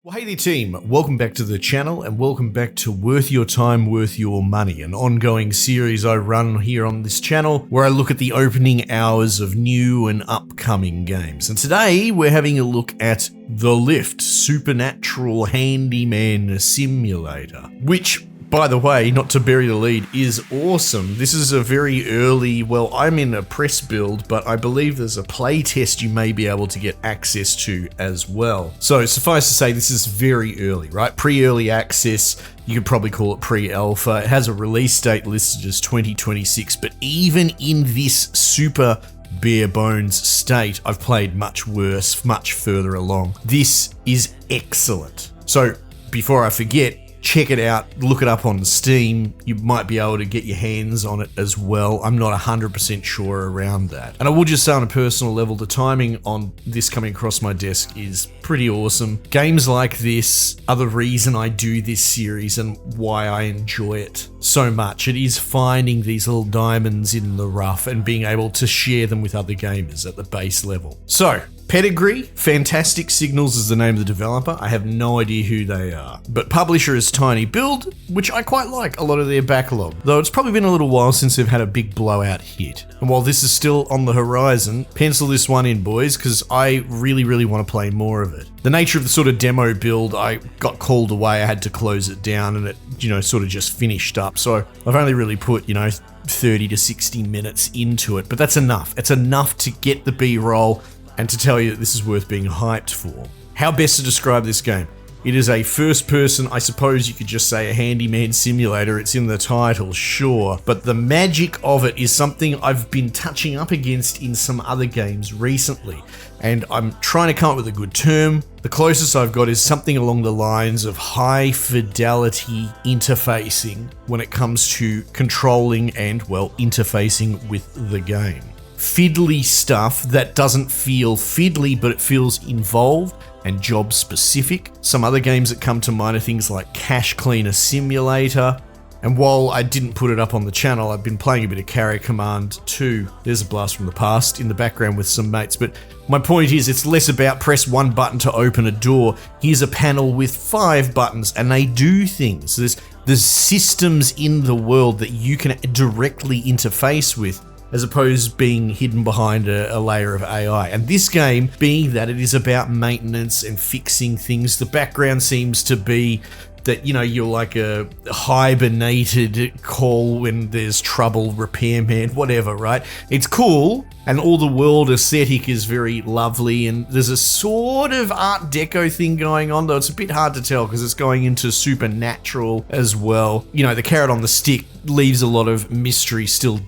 Well, hey there team, welcome back to the channel and welcome back to Worth Your Time, Worth Your Money, an ongoing series I run here on this channel where I look at the opening hours of new and upcoming games. And today we're having a look at The Lift, Supernatural Handyman Simulator, which, by the way, not to bury the lead, is awesome. This is a very early, well, I'm in a press build, but I believe there's a play test you may be able to get access to as well. So suffice to say, this is very early, right? Pre-early access, you could probably call it pre-alpha. It has a release date listed as 2026, but even in this super bare bones state, I've played much worse, much further along. This is excellent. So before I forget, check it out, look it up on Steam. You might be able to get your hands on it as well. I'm not 100% sure around that. And I will just say on a personal level, the timing on this coming across my desk is pretty awesome. Games like this are the reason I do this series and why I enjoy it so much. It is finding these little diamonds in the rough and being able to share them with other gamers at the base level. So, pedigree, Fantastic Signals is the name of the developer. I have no idea who they are. But publisher is Tiny Build, which I quite like a lot of their backlog. Though it's probably been a little while since they've had a big blowout hit. And while this is still on the horizon, pencil this one in, boys, because I really want to play more of it. The nature of the sort of demo build, I got called away, I had to close it down, and it, sort of just finished up. So I've only really put, 30 to 60 minutes into it, but that's enough. It's enough to get the B-roll and to tell you that this is worth being hyped for. How best to describe this game? It is a first person, I suppose you could just say a handyman simulator, it's in the title, sure, but the magic of it is something I've been touching up against in some other games recently, and I'm trying to come up with a good term. The closest I've got is something along the lines of high fidelity interfacing when it comes to controlling and, well, interfacing with the game. Fiddly stuff that doesn't feel fiddly, but it feels involved and job specific. Some other games that come to mind are things like Cash Cleaner Simulator. And while I didn't put it up on the channel, I've been playing a bit of Carrier Command 2. There's a blast from the past in the background with some mates. But my point is, it's less about press one button to open a door. Here's a panel with 5 buttons and they do things. There's systems in the world that you can directly interface with, as opposed to being hidden behind a layer of AI. And this game, being that it is about maintenance and fixing things, the background seems to be that, you're like a hibernated call when there's trouble, repairman, whatever, right? It's cool, and all the world aesthetic is very lovely, and there's a sort of Art Deco thing going on, though it's a bit hard to tell because it's going into supernatural as well. The carrot on the stick leaves a lot of mystery still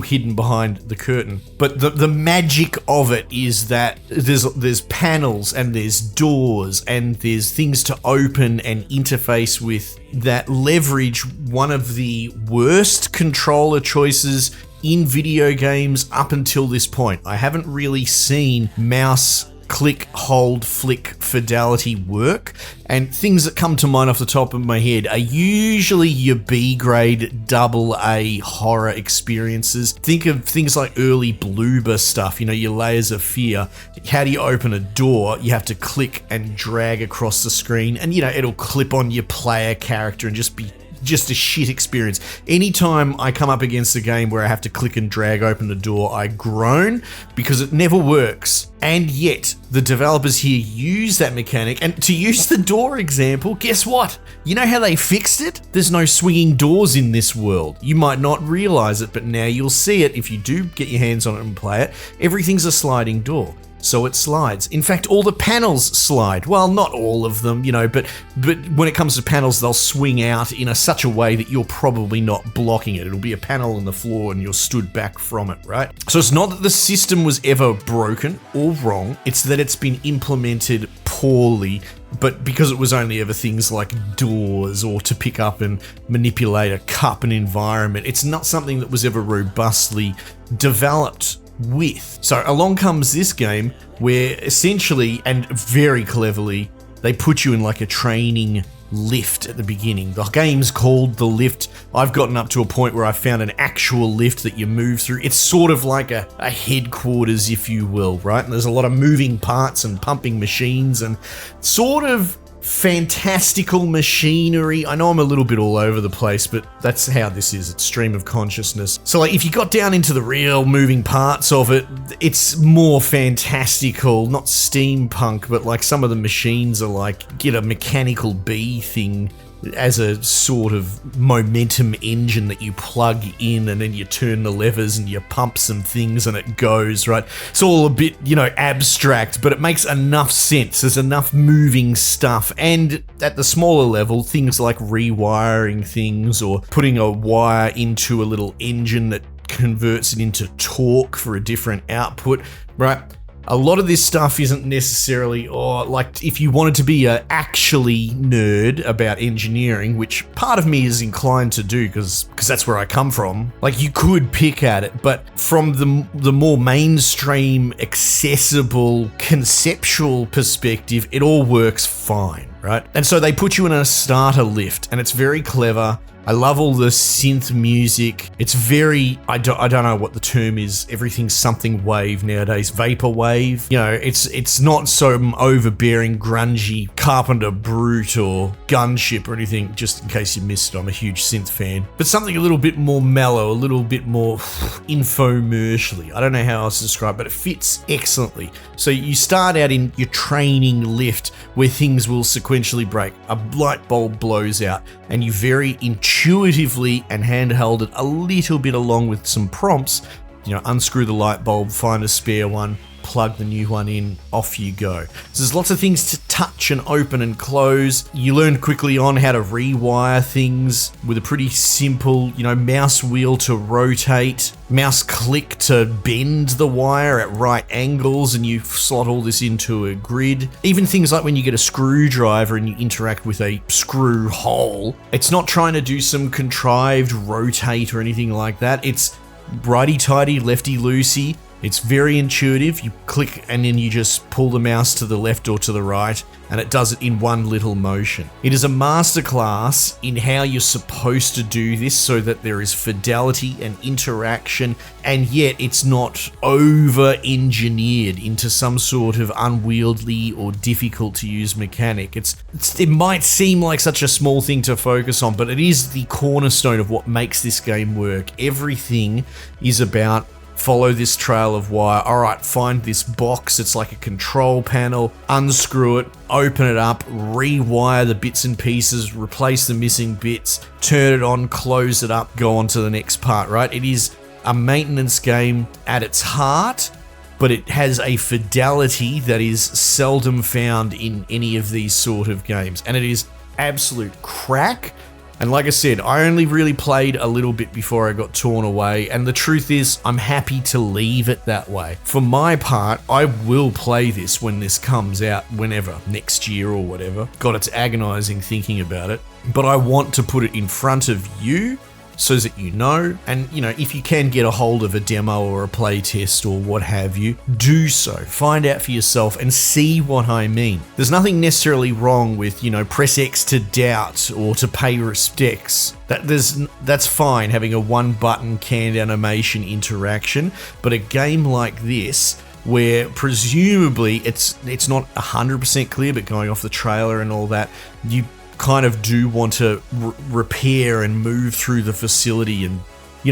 hidden behind the curtain. But the magic of it is that there's panels and there's doors and there's things to open and interface with that leverage one of the worst controller choices in video games up until this point. I haven't really seen mouse click, hold, flick fidelity work, and things that come to mind off the top of my head are usually your B-grade AA horror experiences. Think of things like early Bloober stuff, your layers of fear. How do you open a door? You have to click and drag across the screen, and it'll clip on your player character and just be a shit experience. Anytime I come up against a game where I have to click and drag open the door, I groan because it never works. And yet, the developers here use that mechanic. And to use the door example, guess what? You know how they fixed it? There's no swinging doors in this world. You might not realize it, but now you'll see it if you do get your hands on it and play it. Everything's a sliding door. So it slides. In fact, all the panels slide. Well, not all of them, but when it comes to panels, they'll swing out in such a way that you're probably not blocking it. It'll be a panel on the floor and you're stood back from it, right? So it's not that the system was ever broken or wrong, it's that it's been implemented poorly, but because it was only ever things like doors or to pick up and manipulate a cup and environment, it's not something that was ever robustly developed with. So along comes this game where essentially and very cleverly they put you in like a training lift at the beginning. The game's called The Lift. I've gotten up to a point where I found an actual lift that you move through. It's sort of like a headquarters, if you will, right? And there's a lot of moving parts and pumping machines and sort of fantastical machinery. I know I'm a little bit all over the place, but that's how this is. It's stream of consciousness. So like if you got down into the real moving parts of it, it's more fantastical, not steampunk, but like some of the machines are like, get a mechanical bee thing as a sort of momentum engine that you plug in, and then you turn the levers and you pump some things and it goes, right? It's all a bit, abstract, but it makes enough sense. There's enough moving stuff. And at the smaller level, things like rewiring things or putting a wire into a little engine that converts it into torque for a different output, right? A lot of this stuff isn't necessarily, like if you wanted to be a actually nerd about engineering, which part of me is inclined to do because that's where I come from, like you could pick at it, but from the more mainstream, accessible, conceptual perspective, it all works fine, right? And so they put you in a starter lift and it's very clever. I love all the synth music. It's very, I don't know what the term is. Everything's something wave nowadays. Vaporwave. It's not so overbearing, grungy, Carpenter Brute or Gunship or anything, just in case you missed it. I'm a huge synth fan. But something a little bit more mellow, a little bit more infomercially. I don't know how else to describe it, but it fits excellently. So you start out in your training lift where things will sequentially break. A light bulb blows out and you very intuitively and handheld it a little bit along with some prompts, unscrew the light bulb, find a spare one, plug the new one in, off you go. So there's lots of things to touch and open and close. You learn quickly on how to rewire things with a pretty simple, mouse wheel to rotate, mouse click to bend the wire at right angles, and you slot all this into a grid. Even things like when you get a screwdriver and you interact with a screw hole, it's not trying to do some contrived rotate or anything like that. It's righty-tighty, lefty-loosey. It's very intuitive. You click and then you just pull the mouse to the left or to the right, and it does it in one little motion. It is a masterclass in how you're supposed to do this so that there is fidelity and interaction, and yet it's not over-engineered into some sort of unwieldy or difficult to use mechanic. It might seem like such a small thing to focus on, but it is the cornerstone of what makes this game work. Everything is about follow this trail of wire. All right, find this box. It's like a control panel. Unscrew it, open it up, rewire the bits and pieces, replace the missing bits, turn it on, close it up, go on to the next part, right? It is a maintenance game at its heart, but it has a fidelity that is seldom found in any of these sort of games. And it is absolute crack. And like I said, I only really played a little bit before I got torn away, and the truth is, I'm happy to leave it that way. For my part, I will play this when this comes out, whenever, next year or whatever. God, it's agonizing thinking about it. But I want to put it in front of you so that you know, and if you can get a hold of a demo or a play test or what have you, do so. Find out for yourself and see what I mean. There's nothing necessarily wrong with, press X to doubt or to pay respects. That's fine, having a one button canned animation interaction, but a game like this, where presumably it's not 100% clear, but going off the trailer and all that, you kind of do want to repair and move through the facility, and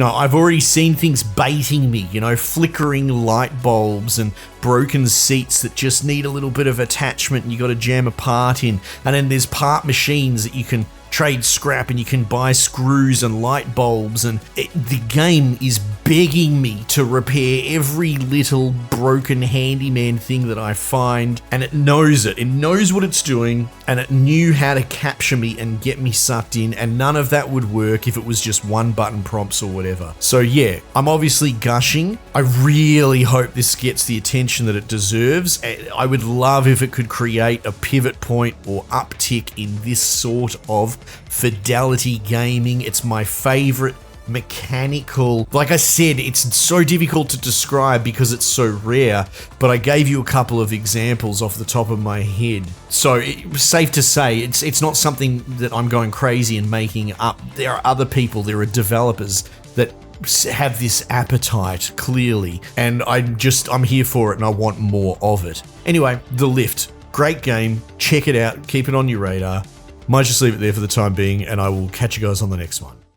I've already seen things baiting me, flickering light bulbs and broken seats that just need a little bit of attachment and you got to jam a part in, and then there's part machines that you can trade scrap and you can buy screws and light bulbs, and the game is begging me to repair every little broken handyman thing that I find, and it knows it. It knows what it's doing, and it knew how to capture me and get me sucked in, and none of that would work if it was just one button prompts or whatever. So yeah, I'm obviously gushing. I really hope this gets the attention that it deserves. I would love if it could create a pivot point or uptick in this sort of fidelity gaming. It's my favorite mechanical, like I said, it's so difficult to describe because it's so rare, but I gave you a couple of examples off the top of my head. So it's safe to say it's not something that I'm going crazy and making up. There are other people, there are developers that have this appetite, clearly, and I'm here for it and I want more of it. Anyway, the lift. Great game. Check it out. Keep it on your radar. Might just leave it there for the time being, and I will catch you guys on the next one.